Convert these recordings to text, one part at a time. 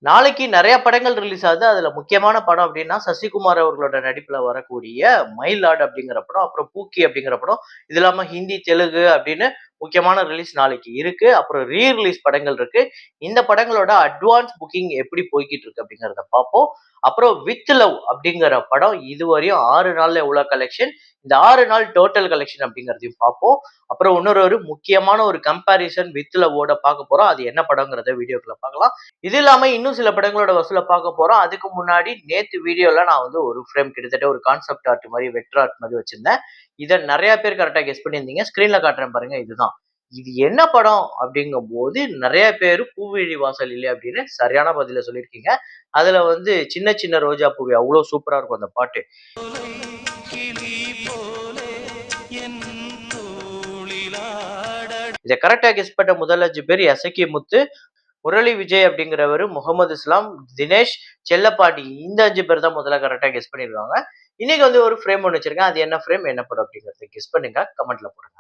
நாளைக்கு நெறைய படங்கள் ரிலீஸ் ஆகுது. அதுல முக்கியமான படம் அப்டின்னா, சசிகுமார் அவர்களோட நடிப்புல வரக்கூடிய மயிலாட் அப்படிங்கிற படம். அப்புறம் பூக்கி அப்படிங்கிற படம். இது இல்லாம ஹிந்தி, தெலுங்கு அப்படின்னு முக்கியமான ரிலீஸ் நாளைக்கு இருக்கு. அப்புறம் ரிலீஸ் படங்கள் இருக்கு. இந்த படங்களோட அட்வான்ஸ் புக்கிங் எப்படி போய்க்கிட்டு இருக்கு அப்படிங்கிறத பார்ப்போம். அப்புறம் வித் லவ் அப்படிங்கிற படம் இதுவரையும் 6 நாள்ல எவ்வளோ கலெக்ஷன், இந்த 6 நாள் டோட்டல் கலெக்ஷன் அப்படிங்கிறதையும் பார்ப்போம். அப்புறம் இன்னொரு முக்கியமான ஒரு கம்பேரிசன் வித் லவ்வோட பார்க்க போறோம். அது என்ன படங்கிறத வீடியோக்குள்ள பார்க்கலாம். இது இல்லாம இன்னும் சில படங்களோட வசூல பார்க்க போறோம். அதுக்கு முன்னாடி நேத்து வீடியோல நான் வந்து ஒரு ஃப்ரேம் கிட்டத்தட்ட ஒரு கான்செப்ட் ஆர்ட் மாரி, வெக்டர் ஆர்ட் மாரி வச்சிருந்தேன். இத நெறைய பேர் கரெக்ட்டா கெஸ் பண்ணியிருந்தீங்க. ஸ்க்ரீன்ல காட்டுறேன் பாருங்க. இதுதான். இது என்ன படம் அப்படிங்கும்போது நெறைய பேரு பூவிழி வாசலிலே அப்படின்னு சரியான பதில சொல்லியிருக்கீங்க. அதுல வந்து சின்ன சின்ன ரோஜா பூவே அவ்ளோ சூப்பரா இருக்கும் அந்த பாட்டு. இத கரெக்ட்டா கெஸ் பண்ண முதல் 5 பேர் எசக்கி முத்து, முரளி விஜய் அப்படிங்கிறவரு, முகமது இஸ்லாம், தினேஷ், செல்லப்பாண்டி இந்த 5 பேர் தான் முதல்ல கரெக்ட்டா கெஸ் பண்ணியிருக்காங்க. இன்னைக்கு வந்து ஒரு ஃப்ரேம் ஒண்ணு வச்சிருக்கேன். அது என்ன ஃப்ரேம், என்ன படம் அப்படிங்கிறத கெஸ் பண்ணுங்க. கமெண்ட்ல போடுங்க.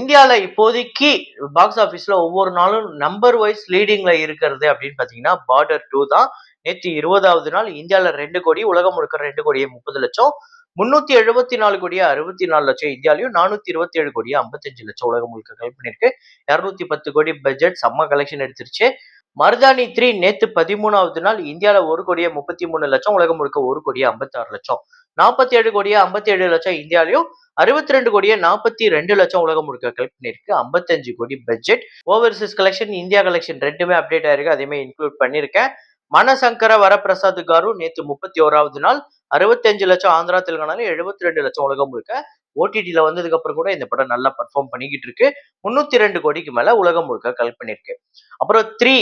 இந்தியால இப்போதைக்கு பாக்ஸ் ஆபீஸ்ல ஒவ்வொரு நாளும் நம்பர் வைஸ் லீடிங்ல இருக்கிறது அப்படின்னு பாத்தீங்கன்னா பார்டர் 2 தான். நேத்து 20வது நாள் இந்தியால 2 கோடி, உலகம் முழுக்க 2 கோடியே 30 லட்சம், 374 கோடியே 64 லட்சம் இந்தியாலையும், 427 கோடியே 55 லட்சம் உலகம் முழுக்க கலெக்ட் பண்ணிருக்கு. 210 கோடி பட்ஜெட் செம்ம கலெக்ஷன் எடுத்துருச்சு. மருதாணி 3 நேத்து 13வது நாள் இந்தியால 1 கோடியே 33 லட்சம், உலகம் முழுக்க 1 கோடியே 56 லட்சம், 47 கோடியே 57 லட்சம் இந்தியாலையும், 62 கோடியே 42 லட்சம் உலகம் முழுக்க கலெக்ட் பண்ணிருக்கு. 55 கோடி budget. Overseas collection, India collection ரெண்டுமே அப்டேட் ஆயிருக்கு. அதேமே இன்க்ளூட் பண்ணிருக்கேன். மனசங்கர வரப்பிரசாத் காரு நேத்து 31வது நாள் 65 லட்சம் ஆந்திரா தெலுங்கானால, 72 லட்சம் உலகம் முழுக்க. ஓடிடில வந்ததுக்கு அப்புறம் கூட இந்த படம் நல்லா பெர்ஃபார்ம் பண்ணிக்கிட்டு இருக்கு. 302 கோடிக்கு மேல உலகம் முழுக்க கலெக்ட் பண்ணிருக்கு. அப்புறம் 3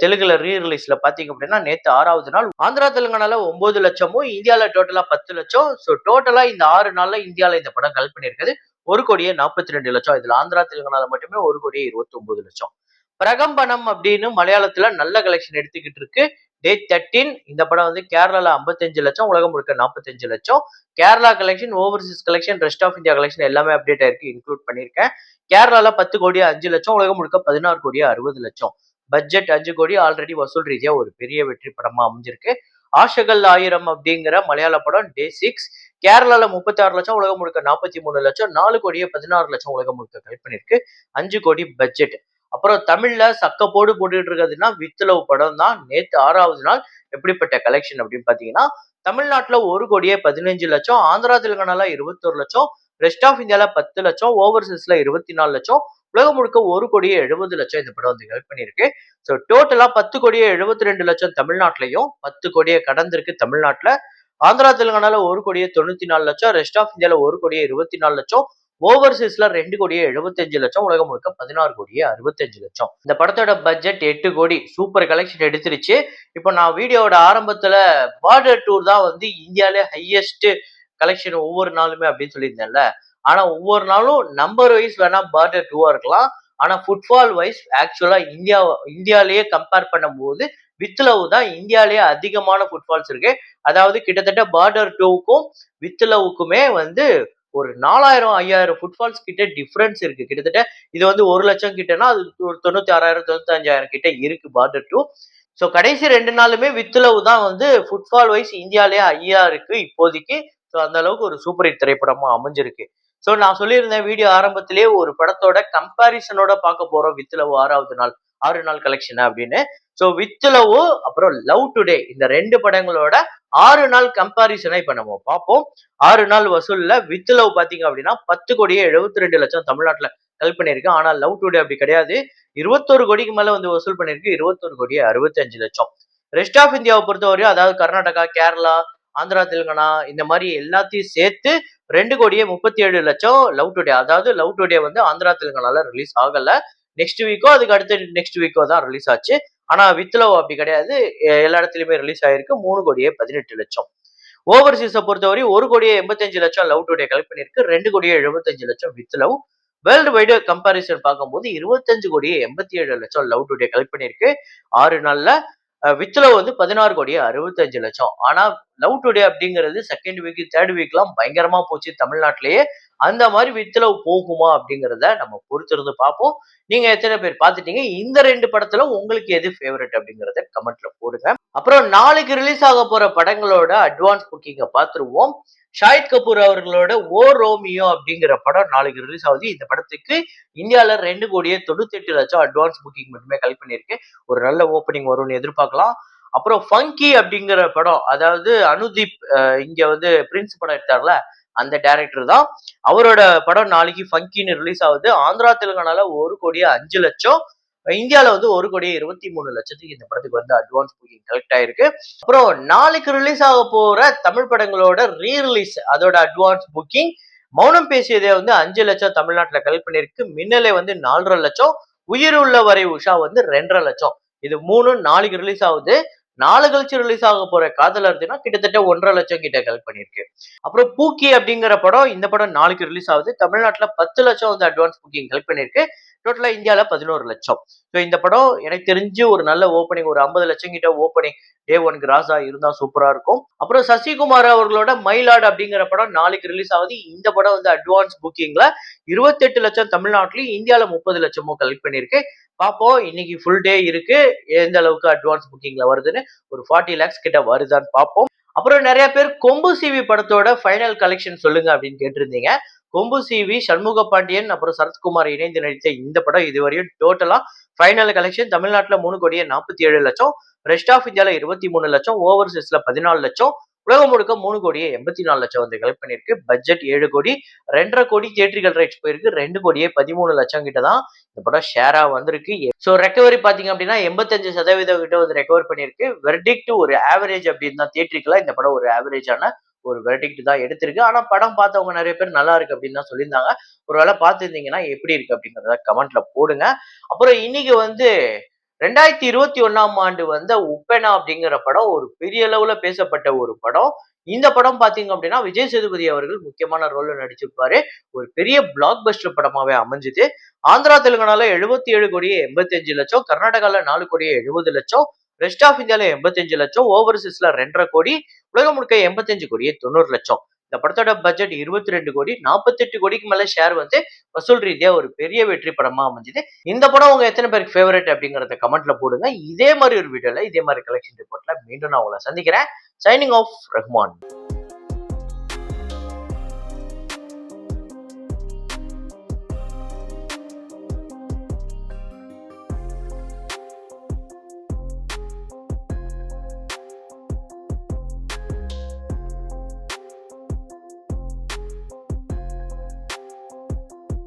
தெலுங்குல ரிலீஸ்ல பாத்தீங்க அப்படின்னா நேத்து 6வது நாள் ஆந்திரா தெலுங்கானால 9 லட்சமும், இந்தியால டோட்டலா 10 லட்சம். சோ டோட்டலா இந்த 6 நாள்ல இந்தியால இந்த படம் கலெக்ட் பண்ணிருக்குது 1 கோடியே 42 லட்சம். இதுல ஆந்திரா தெலுங்கானால மட்டுமே 1 கோடியே 29 லட்சம். பிரகம்பனம் அப்படின்னு மலையாளத்துல நல்ல கலெக்ஷன் எடுத்துக்கிட்டு இருக்கு. டே 13 இந்த படம் வந்து கேரளால 55 லட்சம், உலகம் முழுக்க 45 லட்சம். Kerala collection, overseas collection, rest of India collection எல்லாமே அப்டேட் ஆயிருக்கு. இன்க்ளூட் பண்ணிருக்கேன். கேரளால 10 கோடியே 5 லட்சம், உலகம் முழுக்க 16 கோடியே 60 லட்சம். பட்ஜெட் 5 கோடி. ஆல்ரெடி வசூல் ரீதியா ஒரு பெரிய வெற்றி படமா அமைஞ்சிருக்கு. ஆஷகள் 1000 அப்படிங்கிற மலையாள படம் டே 6 கேரளால 36 லட்சம், உலகம் முழுக்க 43 லட்சம், 4 கோடியே 16 லட்சம் உலகம் முழுக்க கலெக்ட் பண்ணிருக்கு. 5 கோடி பட்ஜெட். அப்புறம் தமிழ்ல சக்கப்போடு போட்டுட்டு இருக்கிறதுனா வித் லவ் படம் தான். நேத்து 6வது நாள் எப்படிப்பட்ட கலெக்ஷன் அப்படின்னு பாத்தீங்கன்னா, தமிழ்நாட்டுல 1 கோடியே 15 லட்சம், ஆந்திரா தெலுங்கானால 21 லட்சம், ரெஸ்ட் ஆஃப் இந்தியால 10 லட்சம், ஓவர்சீஸ்ல 24 லட்சம், உலகம் முழுக்க 1 கோடியே 70 லட்சம் இந்த படம் வந்து கலெக்ட் பண்ணிருக்கு. ஸோ டோட்டலா 10 கோடியே 72 லட்சம் தமிழ்நாட்டிலையும், 10 கோடியே கடந்திருக்கு தமிழ்நாட்டுல. ஆந்திரா தெலுங்கானால 1 கோடியே 94 லட்சம், ரெஸ்ட் ஆஃப் இந்தியால 1 கோடியே 24 லட்சம், ஓவர்சீஸ்ல 2 கோடியே 75 லட்சம், உலகம் முழுக்க 16 கோடியே 65 லட்சம். இந்த படத்தோட பட்ஜெட் 8 கோடி. சூப்பர் கலெக்ஷன் எடுத்துருச்சு. இப்போ நான் வீடியோவோட ஆரம்பத்துல பார்டர் டூர் தான் வந்து இந்தியாலே ஹையஸ்ட் கலெக்ஷன் ஒவ்வொரு நாளுமே அப்படின்னு சொல்லியிருந்தேன்ல. ஆனா ஒவ்வொரு நாளும் நம்பர் வைஸ் வேணா பார்டர் 2 இருக்கலாம். ஆனா ஃபுட்பால் வைஸ் ஆக்சுவலா இந்தியாலேயே கம்பேர் பண்ணும்போது வித் லவ் தான் இந்தியாலேயே அதிகமான ஃபுட்பால்ஸ் இருக்கு. அதாவது கிட்டத்தட்ட பார்டர் 2க்கும் வித் லவ்க்குமே வந்து ஒரு 4000 5000 ஃபுட்பால்ஸ் கிட்ட டிஃபரன்ஸ் இருக்கு. கிட்டத்தட்ட இது வந்து 1 லட்சம் கிட்டனா அது ஒரு 96,000 95,000 கிட்ட இருக்கு பார்டர் 2. ஸோ கடைசி 2 நாளுமே வித் லவ் தான் வந்து ஃபுட்பால் வைஸ் இந்தியாலேயே ஹையா இருக்கு இப்போதைக்கு. ஸோ அந்த அளவுக்கு ஒரு சூப்பர் ஹிட் திரைப்படமா அமைஞ்சிருக்கு. ஸோ நான் சொல்லியிருந்தேன் வீடியோ ஆரம்பத்திலேயே ஒரு படத்தோட கம்பாரிசனோட பார்க்க போறோம் வித் லவ் 6வது நாள் 6 நாள் கலெக்ஷன் அப்படின்னு. ஸோ வித் லவ் அப்புறம் லவ் டுடே இந்த 2 படங்களோட 6 நாள் கம்பாரிசனை இப்ப நம்ம பார்ப்போம். 6 நாள் வசூல்ல வித் லவ் பாத்தீங்க அப்படின்னா 10 கோடியே 72 லட்சம் தமிழ்நாட்டுல கலெக்ட் பண்ணிருக்கு. ஆனா லவ் டுடே அப்படி கிடையாது. 21 கோடிக்கு மேல வந்து வசூல் பண்ணிருக்கு. 21 கோடியே 65 லட்சம். ரெஸ்ட் ஆஃப் இந்தியாவை பொறுத்தவரையும் அதாவது கர்நாடகா, கேரளா, ஆந்திரா தெலுங்கானா இந்த மாதிரி எல்லாத்தையும் சேர்த்து 2 கோடியே 37 லட்சம் லவ் டுடே. அதாவது லவ் டுடே வந்து ஆந்திரா தெலுங்கானால ரிலீஸ் ஆகல. நெக்ஸ்ட் வீக்கோ அதுக்கு அடுத்த நெக்ஸ்ட் வீக்கோ தான் ரிலீஸ் ஆச்சு. ஆனா வித் லவ் அப்படி கிடையாது. எல்லா இடத்துலயுமே ரிலீஸ் ஆயிருக்கு. 3 கோடியே 18 லட்சம். ஓவர்சீஸை பொறுத்தவரை 1 கோடியே 85 லட்சம் லவ் டுடே கலெக்ட் பண்ணிருக்கு. 2 கோடியே 75 லட்சம் with love. World wide comparison பார்க்கும்போது 25,87,00,000 லவ் டுடே கலெக்ட் பண்ணியிருக்கு 6 நாள்ல. வித்ல வந்து 16,65,00,000. ஆனா லவ் டுடே அப்படிங்கிறது செகண்ட் வீக், தேர்ட் வீக்லாம் பயங்கரமா போச்சு தமிழ்நாட்டிலேயே. அந்த மாதிரி வித் லவ் போகுமா அப்படிங்கிறத நம்ம பொறுத்திருந்து பார்ப்போம். நீங்க எத்தனை பேர் பார்த்துட்டீங்க? இந்த 2 படத்துல உங்களுக்கு எது ஃபேவரைட் அப்படிங்கிறத கமெண்ட்ல போடுங்க. அப்புறம் நாளைக்கு ரிலீஸ் ஆக போற படங்களோட அட்வான்ஸ் புக்கிங்க பார்த்துருவோம். ஷாஹித் கபூர் அவர்களோட ஓ ரோமியோ அப்படிங்கிற படம் நாளைக்கு ரிலீஸ் ஆகுது. இந்த படத்துக்கு இந்தியால 2,98,00,000 அட்வான்ஸ் புக்கிங் மட்டுமே கலெக்ட் பண்ணியிருக்கு. ஒரு நல்ல ஓப்பனிங் வரும்னு எதிர்பார்க்கலாம். அப்புறம் ஃபங்கி அப்படிங்கிற படம், அதாவது அனுதீப் இங்க வந்து பிரின்ஸ் படம் எடுத்தார்ல, அந்த டைரக்டர் தான். அவரோட படம் நாளைக்கு ஃபங்கின்னு ரிலீஸ் ஆகுது. ஆந்திரா தெலுங்கானால 1,05,00,000, இந்தியால வந்து 1,23,00,000 இந்த படத்துக்கு வந்து அட்வான்ஸ் புக்கிங் கலெக்ட் ஆயிருக்கு. அப்புறம் நாளைக்கு ரிலீஸ் ஆக போற தமிழ் படங்களோட ரீ ரிலீஸ் அதோட அட்வான்ஸ் புக்கிங் மௌனம் பேசியதே வந்து 5,00,000 தமிழ்நாட்டுல கலெக்ட் பண்ணிருக்கு. மின்னலை வந்து 4,50,000, உயிர் உள்ள வரை உஷா வந்து 2,50,000. இது 3 நாளைக்கு ரிலீஸ் ஆகுது. நாளை கழிச்சு ரிலீஸ் ஆக போற காதல் அர்ஜுனா கிட்டத்தட்ட 1,50,000 கிட்ட கலெக்ட் பண்ணிருக்கு. அப்புறம் பூக்கி அப்படிங்கிற படம், இந்த படம் நாளைக்கு ரிலீஸ் ஆகுது. தமிழ்நாட்டுல 10,00,000 வந்து அட்வான்ஸ் புக்கிங் கலெக்ட் பண்ணிருக்கு. டோட்டலா இந்தியால 11,00,000. ஸோ இந்த படம் எனக்கு தெரிஞ்சு ஒரு நல்ல ஓப்பனிங், ஒரு 50,00,000 கிட்ட ஓப்பனிங் டே ஒன் கிராஸா இருந்தா சூப்பரா இருக்கும். அப்புறம் சசிகுமார் அவர்களோட மயிலாடு அப்படிங்கிற படம் நாளைக்கு ரிலீஸ் ஆகுது. இந்த படம் வந்து அட்வான்ஸ் புக்கிங்ல 28,00,000 தமிழ்நாட்டிலையும், இந்தியால 30,00,000 கலெக்ட் பண்ணிருக்கு. பார்ப்போம், இன்னைக்கு ஃபுல் டே இருக்கு, எந்த அளவுக்கு அட்வான்ஸ் புக்கிங்ல வருதுன்னு. ஒரு 40 lakhs கிட்ட வருதான்னு பார்ப்போம். அப்புறம் நிறைய பேர் கொம்பு சிவி படத்தோட ஃபைனல் கலெக்ஷன் சொல்லுங்க அப்படின்னு கேட்டிருந்தீங்க. கொம்பு சிவி, சண்முக பாண்டியன் அப்புறம் சரத்குமார் இணைந்து நடித்த இந்த படம் இதுவரையும் டோட்டலா ஃபைனல் கலெக்ஷன் தமிழ்நாட்டுல 3,47,00,000, ரெஸ்ட் ஆஃப் இந்தியால 23,00,000, ஓவர்சீஸ்ல 14,00,000, உலகம் முழுக்க 3,84,00,000 வந்து கலெக்ட் பண்ணிருக்கு. பட்ஜெட் 7 கோடி, 2,50 கோடி தியேட்டரிக்கல் ரைட்ஸ் போயிருக்கு. 2,13,00,000 கிட்ட தான் இந்த படம் ஷேரா வந்திருக்கு. ஸோ ரெக்கவரி பாத்தீங்க அப்படின்னா 85% கிட்ட வந்து ரெக்கவர் பண்ணிருக்கு. வெர்டிக்ட் ஒரு ஆவரேஜ் அப்படின்னு தான், தியேட்டரிக்கலா இந்த படம் ஒரு ஆவரேஜான ஒரு வெர்டிக்ட் தான் எடுத்திருக்கு. ஆனா படம் பார்த்தவங்க நிறைய பேர் நல்லா இருக்கு அப்படின்னு தான் சொல்லியிருந்தாங்க. ஒருவேளை பார்த்துருந்தீங்கன்னா எப்படி இருக்கு அப்படிங்கறத கமெண்ட்ல போடுங்க. அப்புறம் இன்னைக்கு வந்து 2021ஆம் ஆண்டு வந்த உப்பெனா அப்படிங்கிற படம் ஒரு பெரிய அளவுல பேசப்பட்ட ஒரு படம். இந்த படம் பாத்தீங்க அப்படின்னா விஜய் சேதுபதி அவர்கள் முக்கியமான ரோல்ல நடிச்சிருப்பாரு. ஒரு பெரிய பிளாக் பஸ்டர் படமாவே அமைஞ்சது. ஆந்திரா தெலுங்கானால 77,85,00,000, கர்நாடகால 4,70,00,000, ரெஸ்ட் ஆஃப் இந்தியால 85,00,000, ஓவர்சீஸ்ல 2,50 கோடி, உலகம் முழுக்க 85,90,00,000. இந்த படத்தோட பட்ஜெட் 22 கோடி, 48 கோடிக்கு மேல ஷேர் வந்து வசூல் ரீதியா ஒரு பெரிய வெற்றி படமா அமைஞ்சது. இந்த படம் உங்க எத்தனை பேருக்கு ஃபேவரட் அப்படிங்கறத கமெண்ட்ல போடுங்க. இதே மாதிரி ஒரு வீடியோல இதே மாதிரி கலெக்ஷன் ரிப்போர்ட்ல மீண்டும் நான் உங்களை சந்திக்கிறேன். Signing off Rahman.